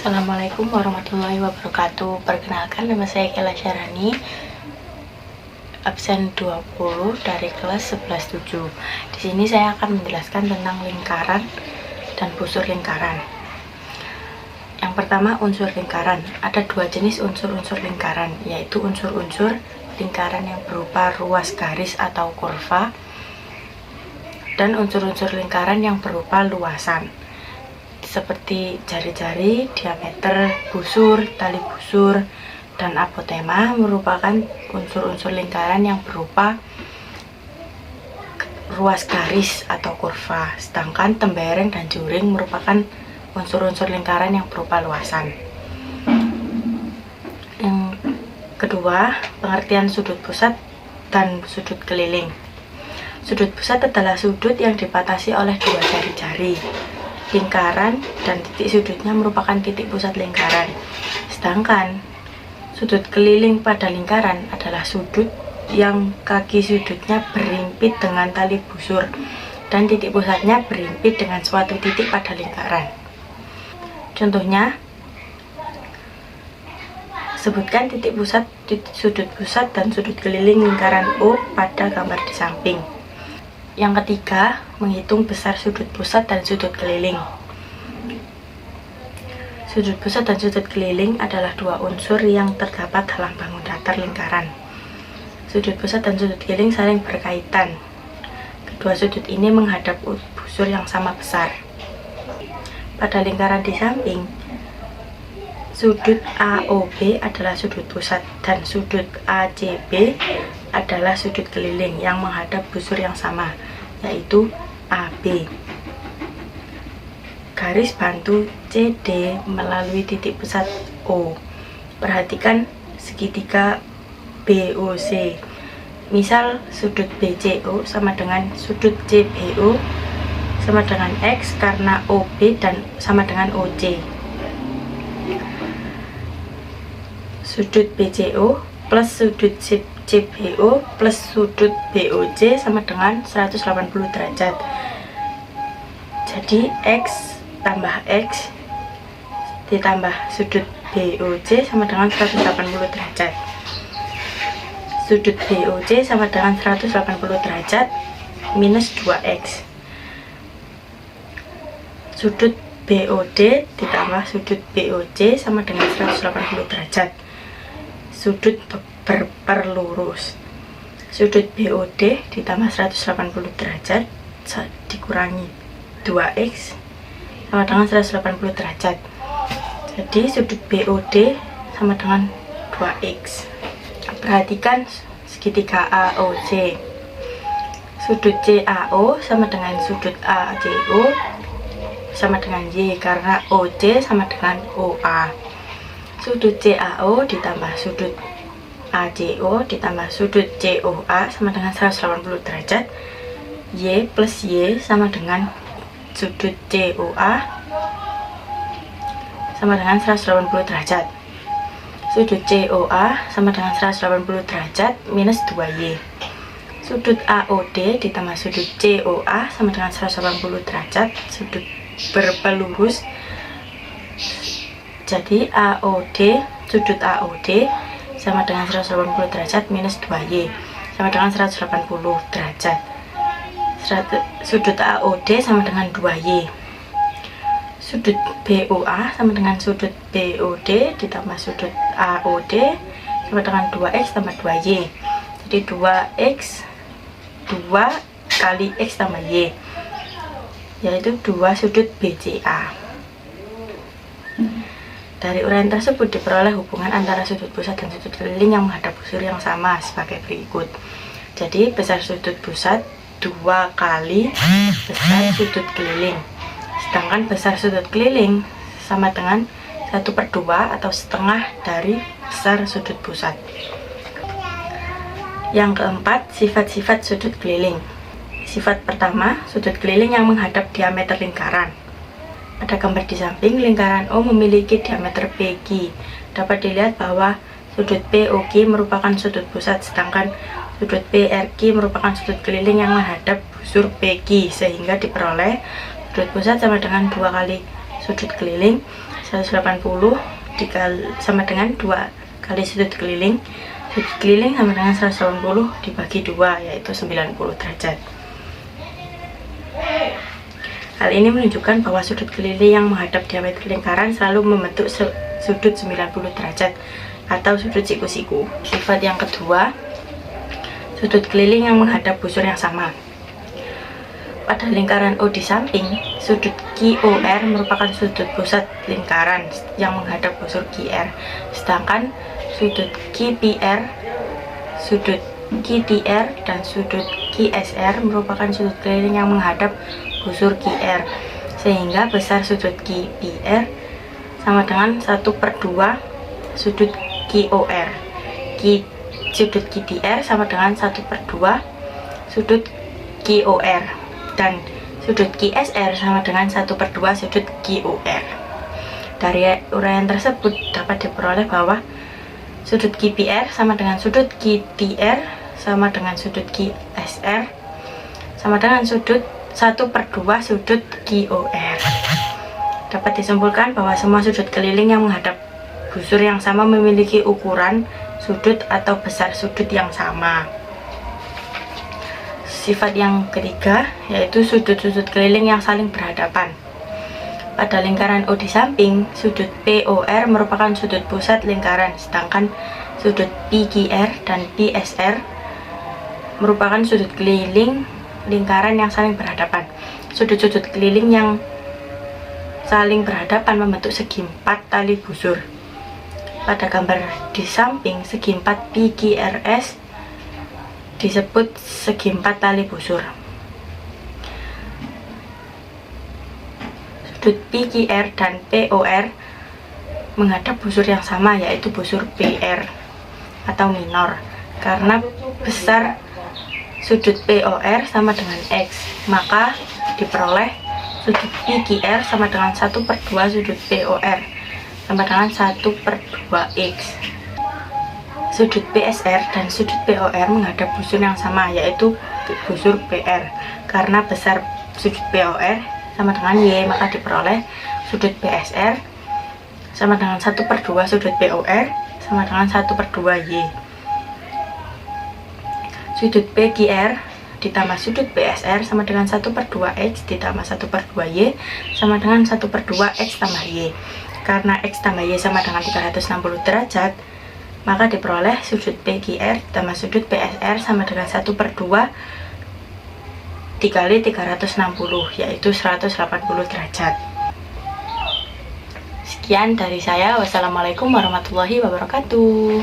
Assalamualaikum warahmatullahi wabarakatuh. Perkenalkan, nama saya Kela Syarani, absen 20 dari kelas 11-7. Di sini saya akan menjelaskan tentang lingkaran dan busur lingkaran. Yang pertama, unsur lingkaran. Ada dua jenis unsur-unsur lingkaran, yaitu unsur-unsur lingkaran yang berupa ruas garis atau kurva dan unsur-unsur lingkaran yang berupa luasan, seperti jari-jari, diameter, busur, tali busur, dan apotema merupakan unsur-unsur lingkaran yang berupa ruas garis atau kurva, sedangkan tembereng dan juring merupakan unsur-unsur lingkaran yang berupa luasan. Yang kedua, pengertian sudut pusat dan sudut keliling. Sudut pusat adalah sudut yang dibatasi oleh dua jari-jari. Lingkaran dan titik sudutnya merupakan titik pusat lingkaran. Sedangkan sudut keliling pada lingkaran adalah sudut yang kaki sudutnya berimpit dengan tali busur dan titik pusatnya berimpit dengan suatu titik pada lingkaran. Contohnya, sebutkan titik pusat, sudut pusat dan sudut keliling lingkaran O pada gambar di samping. Yang ketiga, menghitung besar sudut pusat dan sudut keliling. Sudut pusat dan sudut keliling adalah dua unsur yang terdapat dalam bangun datar lingkaran. Sudut pusat dan sudut keliling saling berkaitan. Kedua sudut ini menghadap busur yang sama besar. Pada lingkaran di samping, sudut AOB adalah sudut pusat dan sudut ACB adalah sudut keliling yang menghadap busur yang sama, yaitu AB. Garis bantu CD melalui titik pusat O. Perhatikan segitiga BOC. Misal sudut BCO sama dengan sudut CBO sama dengan X karena OB dan sama dengan OC. Sudut BCO plus sudut CBO plus sudut BOC sama dengan 180 derajat. Jadi X tambah X ditambah sudut BOC sama dengan 180 derajat. Sudut BOC sama dengan 180 derajat minus 2X. Sudut BOD ditambah sudut BOC sama dengan 180 derajat. Sudut berperlurus. Sudut BOD ditambah 180 derajat dikurangi 2X sama dengan 180 derajat. Jadi sudut BOD sama dengan 2X. Perhatikan segitiga AOC. Sudut CAO sama dengan sudut ACO sama dengan Y karena OC sama dengan OA. Sudut CAO ditambah sudut ACO ditambah sudut COA sama dengan 180 derajat. Y plus Y sama dengan sudut COA sama dengan 180 derajat. Sudut COA sama dengan 180 derajat minus 2Y. Sudut AOD ditambah sudut COA sama dengan 180 derajat, sudut berpelurus. Jadi sudut AOD sama dengan 180 derajat minus 2Y sama dengan 180 derajat. Sudut AOD sama dengan 2Y. Sudut BOA sama dengan sudut BOD ditambah sudut AOD sama dengan 2X tambah 2Y. Jadi 2X 2 kali X tambah Y, yaitu 2 sudut BCA. Dari uraian tersebut diperoleh hubungan antara sudut pusat dan sudut keliling yang menghadap busur yang sama sebagai berikut. Jadi besar sudut pusat 2 kali besar sudut keliling, sedangkan besar sudut keliling sama dengan 1/2 atau setengah dari besar sudut pusat. Yang keempat, sifat-sifat sudut keliling. Sifat pertama, sudut keliling yang menghadap diameter lingkaran. Pada gambar di samping, lingkaran O memiliki diameter PQ. Dapat dilihat bahwa sudut POQ merupakan sudut pusat, sedangkan sudut PRQ merupakan sudut keliling yang menghadap busur PQ, sehingga diperoleh sudut pusat sama dengan 2 kali sudut keliling, 180 sama dengan 2 kali sudut keliling. Sudut keliling sama dengan 180 dibagi 2, yaitu 90 derajat. Hal ini menunjukkan bahwa sudut keliling yang menghadap diameter lingkaran selalu membentuk sudut 90 derajat atau sudut siku-siku. Sifat yang kedua, sudut keliling yang menghadap busur yang sama. Pada lingkaran O di samping, sudut QOR merupakan sudut pusat lingkaran yang menghadap busur QR, sedangkan sudut QPR, sudut QTR, dan sudut QSR merupakan sudut keliling yang menghadap busur QR, sehingga besar sudut QPR sama dengan 1/2 sudut QOR. Sudut QTR sama dengan 1/2 sudut QOR, dan sudut QSR sama dengan 1/2 sudut QOR. Dari uraian tersebut dapat diperoleh bahwa sudut QPR sama dengan sudut QTR sama dengan sudut QSR sama dengan sudut 1/2 sudut QOR. Dapat disimpulkan bahwa semua sudut keliling yang menghadap busur yang sama memiliki ukuran sudut atau besar sudut yang sama. Sifat yang ketiga yaitu sudut-sudut keliling yang saling berhadapan. Pada lingkaran O di samping, sudut POR merupakan sudut pusat lingkaran, sedangkan sudut PQR dan PSR merupakan sudut keliling lingkaran yang saling berhadapan. Sudut-sudut keliling yang saling berhadapan membentuk segi 4 tali busur. Pada gambar di samping, segi 4 PQRS disebut segi 4 tali busur. Sudut PQR dan POR menghadap busur yang sama, yaitu busur PR atau minor. Karena besar sudut POR sama dengan X, maka diperoleh sudut PQR sama dengan 1/2 sudut POR sama dengan 1/2X. Sudut PSR dan sudut POR menghadap busur yang sama, yaitu busur PR. Karena besar sudut POR sama dengan Y, maka diperoleh sudut PSR sama dengan 1/2 sudut POR sama dengan 1/2Y. Sudut PQR ditambah sudut PSR sama dengan 1/2X ditambah 1/2Y sama dengan 1/2X tambah Y. Karena X tambah Y sama dengan 360 derajat, maka diperoleh sudut PQR ditambah sudut PSR sama dengan 1/2 dikali 360, yaitu 180 derajat. Sekian dari saya. Wassalamualaikum warahmatullahi wabarakatuh.